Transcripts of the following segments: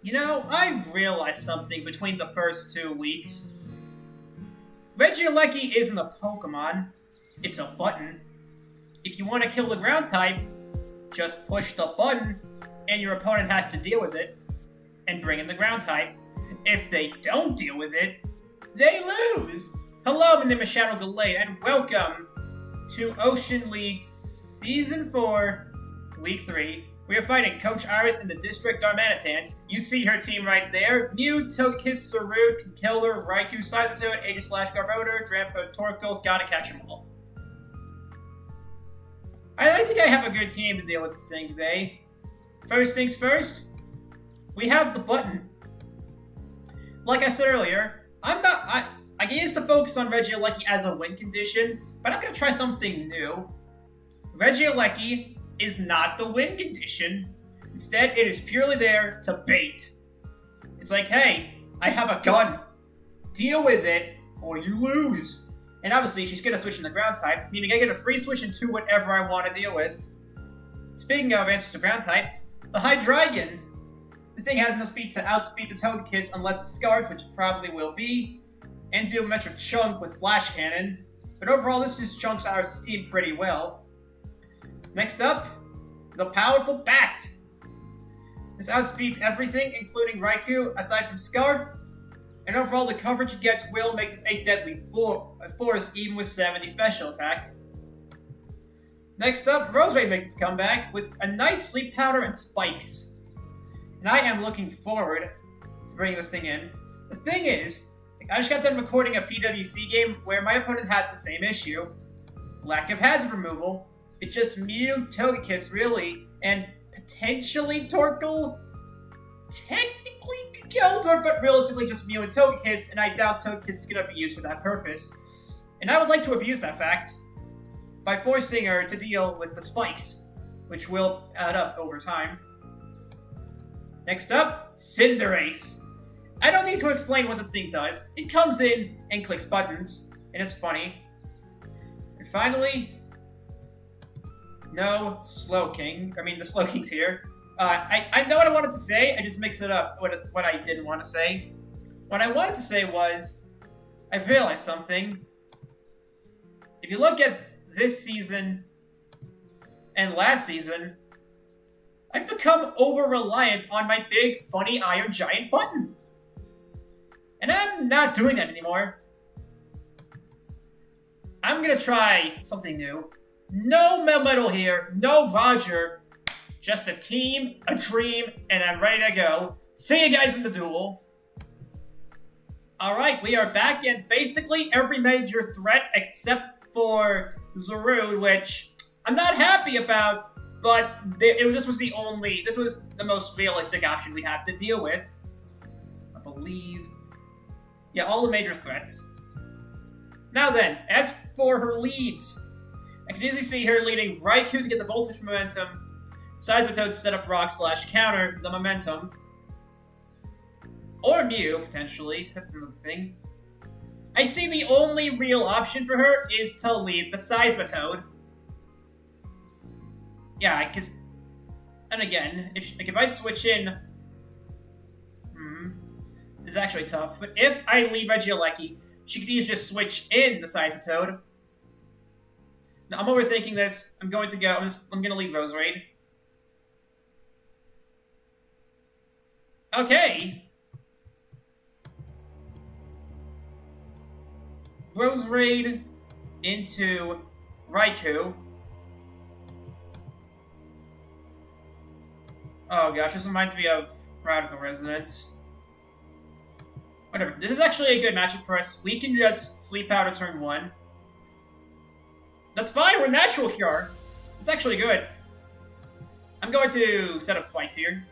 You know, I've realized something between the first 2 weeks. Regieleki isn't a Pokemon, it's a button. If you want to kill the ground type, just push the button, and your opponent has to deal with it, and bring in the ground type. If they don't deal with it, they lose! Hello, my name is Shadow Gallade, and welcome to Ocean League Season 4, Week 3. We are fighting Coach Iris and the District Darmanitans. You see her team right there. Mew, Togekiss, Sarud, Conkeldurr, Raikou, Cybertoad, Aegis/Garbodor, Drampa, Torkoal. Gotta catch them all. I think I have a good team to deal with this thing today. First things first, we have the button. Like I said earlier, I used to focus on Regieleki as a win condition, but I'm gonna try something new. Regieleki is not the win condition. Instead, it is purely there to bait. It's like, hey, I have a gun. Deal with it, or you lose. And obviously, she's gonna switch in the ground type, meaning I get a free switch into whatever I want to deal with. Speaking of answers to ground types, the Hydreigon. This thing has enough speed to outspeed the Togekiss unless it's Scarred, which it probably will be, and do a metric chunk with Flash Cannon. But overall, this just chunks Iris' team pretty well. Next up, the powerful Bat. This outspeeds everything, including Raikou, aside from Scarf. And overall, the coverage it gets will make this a deadly force, even with 70 special attack. Next up, Roserade makes its comeback with a nice Sleep Powder and Spikes. And I am looking forward to bringing this thing in. The thing is, I just got done recording a PWC game where my opponent had the same issue. Lack of hazard removal. It's just Mew, Togekiss, really, and potentially Torkoal. Technically Conkeldurr, but realistically just Mew and Togekiss, and I doubt Togekiss is going to be used for that purpose. And I would like to abuse that fact by forcing her to deal with the spikes, which will add up over time. Next up, Cinderace. I don't need to explain what this thing does. It comes in and clicks buttons, and it's funny. And finally, no Slowking. I mean, the Slowking's here. I know what I wanted to say, I just mixed it up, what I didn't want to say. What I wanted to say was, I realized something. If you look at this season and last season, I've become over-reliant on my big, funny Iron Giant button. And I'm not doing that anymore. I'm gonna try something new. No Melmetal here, no Roger, just a team, a dream, and I'm ready to go. See you guys in the duel. Alright, we are back in basically every major threat except for Sarud, which I'm not happy about, but this was the most realistic option we have to deal with. I believe. Yeah, all the major threats. Now then, as for her leads, I can easily see her leading Raikou to get the Volt Switch momentum, Cybertoad to set up Rock/counter the momentum, or Mew, potentially. That's another thing. I see the only real option for her is to lead the Cybertoad. Yeah, because, and again, if I switch in, it's actually tough. But if I lead Regieleki, she could easily just switch in the Cybertoad. Now, I'm overthinking this. I'm going to lead Roserade. Okay. Roserade into Raikou. Oh gosh, this reminds me of Radical Resonance. Whatever. This is actually a good matchup for us. We can just Sleep Powder turn 1. That's fine, we're Natural Cure. It's actually good. I'm going to set up spikes here.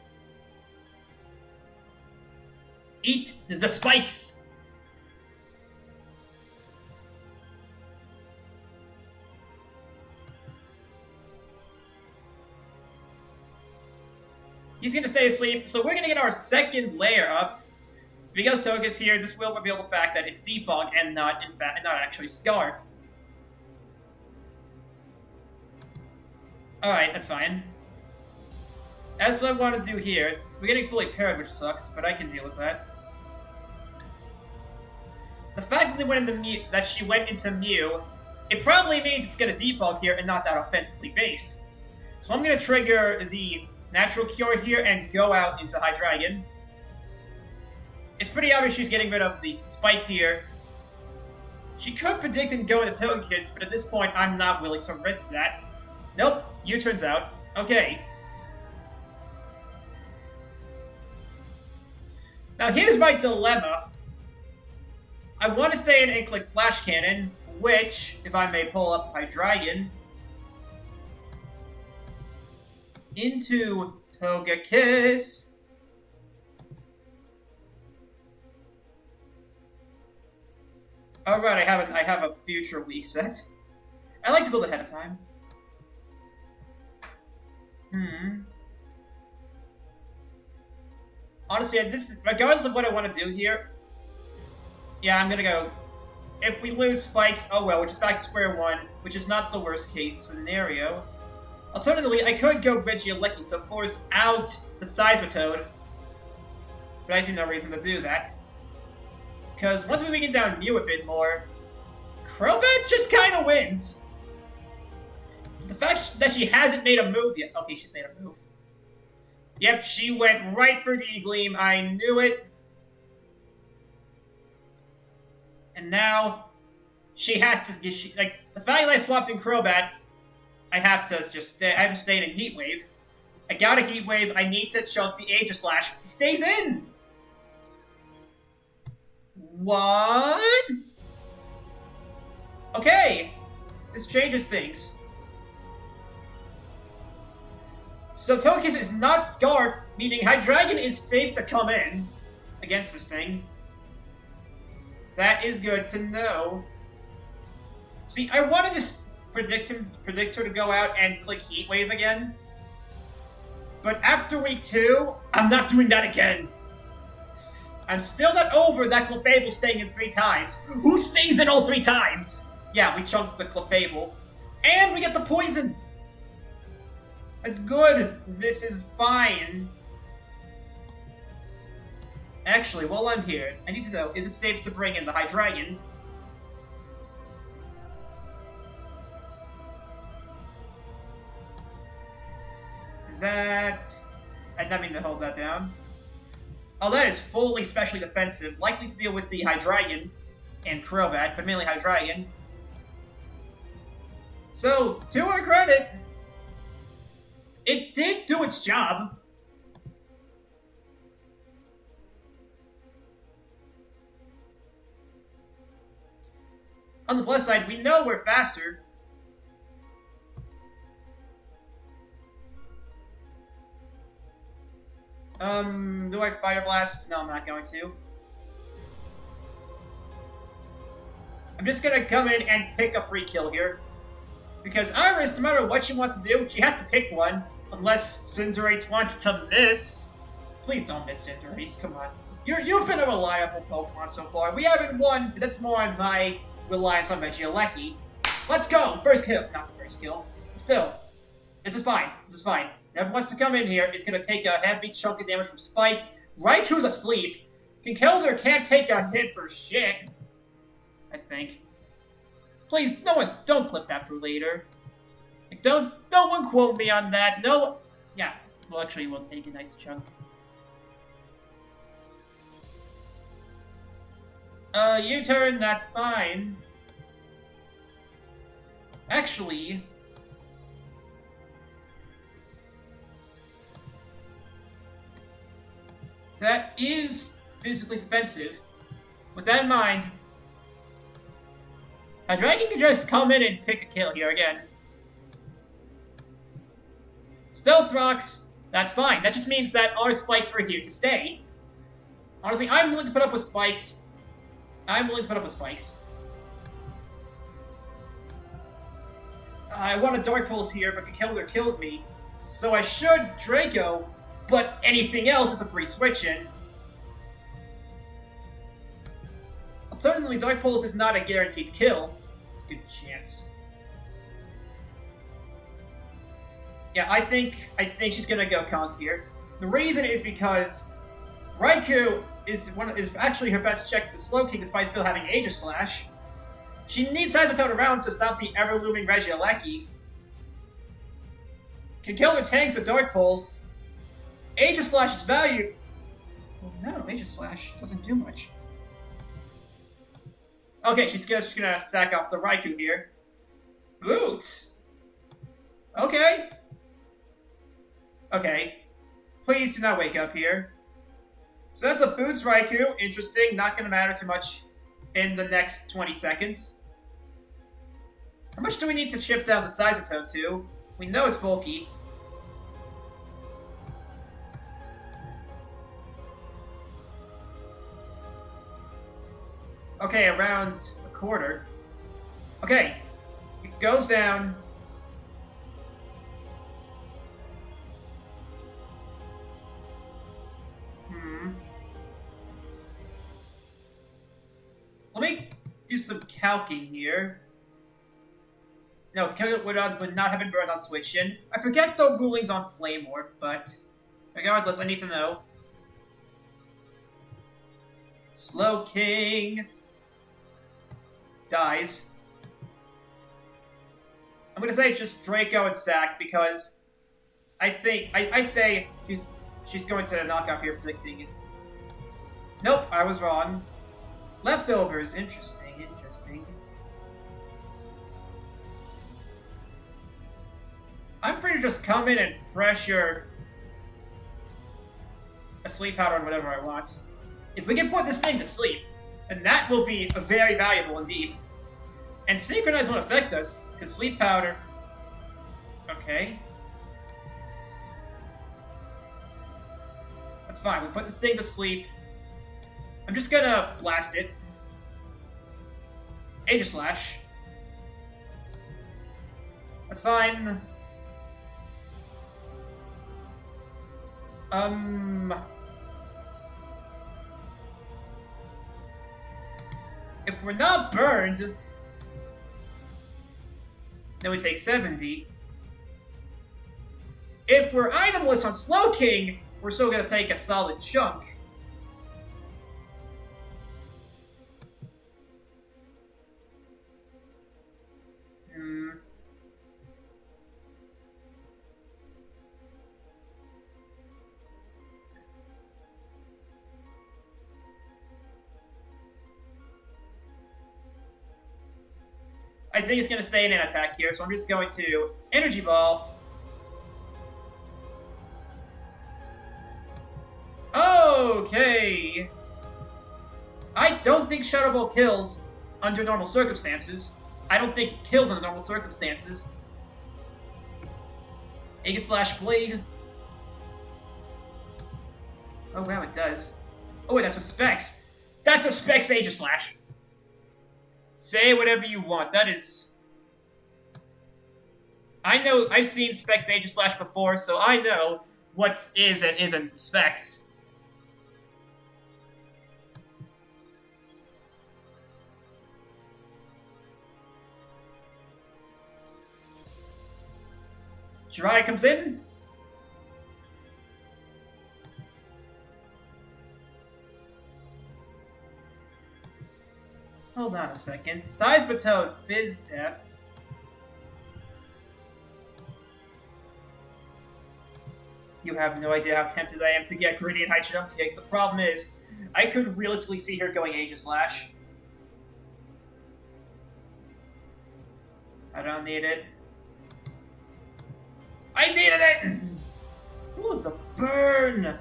Eat the spikes! He's going to stay asleep, so we're going to get our second layer up. Because Togekiss here, this will reveal the fact that it's Defog and not actually Scarf. Alright, that's fine. as what I want to do here, we're getting fully paired, which sucks, but I can deal with that. The fact that they went into Mew, that she went into Mew, it probably means it's going to default here and not that offensively based. So I'm going to trigger the Natural Cure here and go out into Hydreigon. It's pretty obvious she's getting rid of the spikes here. She could predict and go into Togekiss, but at this point, I'm not willing to risk that. Nope, U-turns out. Okay. Now here's my dilemma. I want to stay in Inkling Flash Cannon, which, if I may pull up Hydreigon, into Togekiss. Alright, I have a future weak set. I like to build ahead of time. Honestly, regardless of what I want to do here, yeah, I'm gonna go. If we lose spikes, oh well, we're just back to square one, which is not the worst case scenario. Alternatively, I could go Regieleki to force out the Seismitoad, but I see no reason to do that. Because once we weaken down Mew a bit more, Crobat just kind of wins. The fact that she hasn't made a move yet. Okay, she's made a move. Yep, she went right for D-Gleam. I knew it. And now, she has to get... the fact that I swapped in Crobat, I have to just stay... I have to stay in Heat Wave. I got a Heat Wave. I need to chunk the Aegis Slash. She stays in! What? Okay. This changes things. So Togekiss is not scarfed, meaning Hydreigon is safe to come in against this thing. That is good to know. See, I want to just predict her to go out and click Heat Wave again. But after week 2, I'm not doing that again. I'm still not over that Clefable staying in 3 times. Who stays in all 3 times? Yeah, we chunked the Clefable. And we get the poison. That's good. This is fine. Actually, while I'm here, I need to know, is it safe to bring in the Hydreigon? Is that... I did not mean to hold that down. Oh, that is fully specially defensive, likely to deal with the Hydreigon and Crobat, but mainly Hydreigon. So, to her credit, it did do its job. On the plus side, we know we're faster. Do I Fire Blast? No, I'm not going to. I'm just gonna come in and pick a free kill here. Because Iris, no matter what she wants to do, she has to pick one. Unless Cinderace wants to miss. Please don't miss Cinderace, come on. You've been a reliable Pokemon so far. We haven't won, but that's more on my reliance on Regieleki. Let's go! First kill. Not the first kill. But still, this is fine. This is fine. Whoever wants to come in here is going to take a heavy chunk of damage from spikes. Raikou's asleep. Kinkeldor can't take a hit for shit. I think. Please, no one, don't clip that for later. Like, no one quote me on that. No, yeah. Well, actually, we'll take a nice chunk. U-turn, that's fine. Actually... that is physically defensive. With that in mind, Hydreigon can just come in and pick a kill here again. Stealth Rocks, that's fine. That just means that our spikes are here to stay. Honestly, I'm willing to put up with spikes. I'm willing to put up with spikes. I want a Dark Pulse here, but Kinkeldor kills me. So I should Draco, but anything else is a free switch-in. Alternatively, Dark Pulse is not a guaranteed kill. It's a good chance. Yeah, I think she's gonna go Conk here. The reason is because Raikou is actually her best check to Slow King despite still having Aegis Slash. She needs Cybertone around to stop the ever-looming Regieleki. Can kill her tanks with Dark Pulse. Aegis Slash's value... Well, no, Aegis Slash doesn't do much. Okay, she's gonna sack off the Raikou here. Boots! Okay. Okay. Please do not wake up here. So that's a Boots Raikou. Interesting. Not gonna matter too much in the next 20 seconds. How much do we need to chip down the Cybertone to? We know it's bulky. Okay, around a quarter. Okay. It goes down. Let me do some calcing here. No, Calculate would not have been burned on Switch In. I forget the rulings on Flame Orb, but regardless, I need to know. Slow King dies. I'm gonna say it's just Draco and Sack because I think I say she's going to knock off here predicting. Nope, I was wrong. Leftovers, interesting. I'm free to just come in and pressure a Sleep Powder on whatever I want. If we can put this thing to sleep, then that will be very valuable indeed. And Synchronize won't affect us, because Sleep Powder... Okay. That's fine, we'll put this thing to sleep. I'm just gonna blast it. Aegis Slash. That's fine. If we're not burned, then we take 70. If we're itemless on Slow King, we're still gonna take a solid chunk. I think it's going to stay in an attack here, so I'm just going to Energy Ball. Okay. I don't think Shadow Ball kills under normal circumstances. I don't think it kills under normal circumstances. Aegis Slash Blade. Oh wow, it does. Oh wait, that's a Specs. That's a Specs Aegis Slash. Say whatever you want. That is... I know, I've seen Specs Aegis Slash before, so I know what is and isn't Specs. Jiraiya comes in. Hold on a second. Seismitoad, Fizz Def. You have no idea how tempted I am to get Gradient High Jump Kick. The problem is, I could realistically see her going Aegis Slash. I don't need it. I needed it! Ooh, the burn!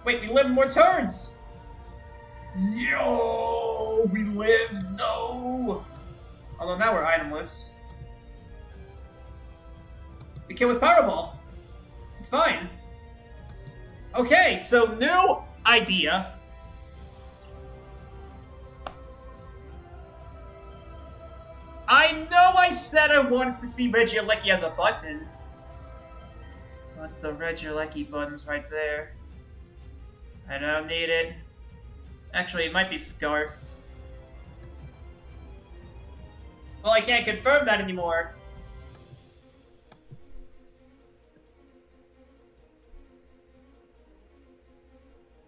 Wait, we live more turns! Yo, we live, no! Although now we're itemless. We kill with Powerball. It's fine. Okay, so new idea. I know I said I wanted to see Regieleki as a button. But the Regieleki button's right there. I don't need it. Actually, it might be Scarfed. Well, I can't confirm that anymore.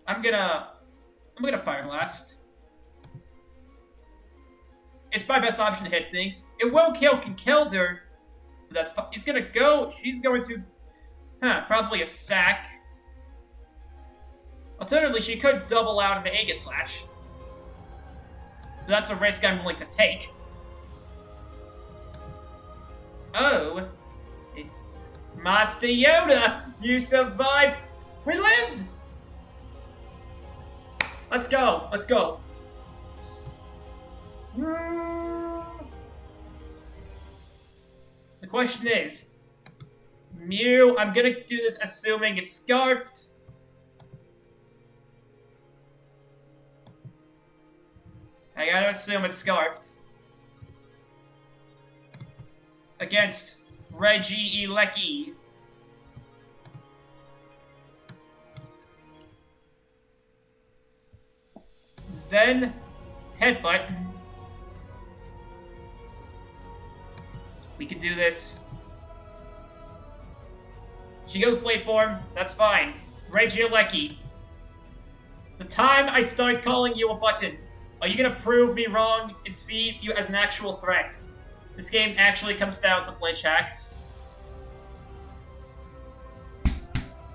I'm gonna Fire Blast. It's my best option to hit things. It won't kill Kinkelder. But that's fine. He's gonna go. She's going to, probably a sack. Alternatively, she could double out into Aegis Slash. But that's a risk I'm willing to take. Oh, it's Master Yoda. You survived. We lived. Let's go. Let's go. The question is, Mew, I'm gonna do this assuming it's Scarfed. I gotta assume it's Scarfed. Against Reggie Elecki. Zen Headbutt. We can do this. She goes Blade Form. That's fine. Regieleki. The time I start calling you a button, are you gonna prove me wrong and see you as an actual threat? This game actually comes down to flinch hacks.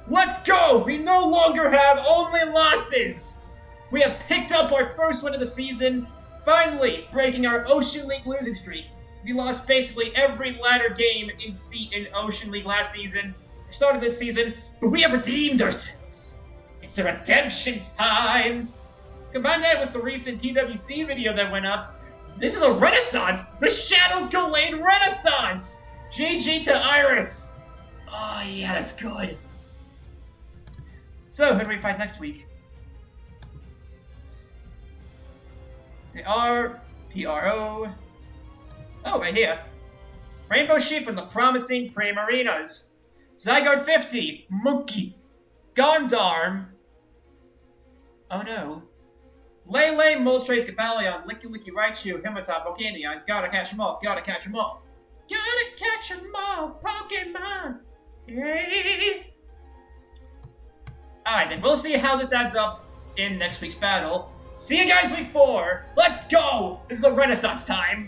Let's go! We no longer have only losses! We have picked up our first win of the season, finally breaking our Ocean League losing streak. We lost basically every ladder game in Ocean League last season, started this season, but we have redeemed ourselves. It's a redemption time! Combine that with the recent PWC video that went up, this is a renaissance! The Shadow Gallade Renaissance! GG to Iris! Oh yeah, that's good. So, who do we fight next week? CR, PRO. Oh, right here. Rainbow Sheep and the Promising Primarinas. Zygarde 50, Monkey. Gondarm. Oh no. Lele, Moltres, Capalion, Licky Licky Raichu, Himotop, Volcanion. Gotta catch them all, gotta catch them all. Gotta catch them all, Pokemon. Yay. Alright, then we'll see how this adds up in next week's battle. See you guys week 4. Let's go! This is the Renaissance time.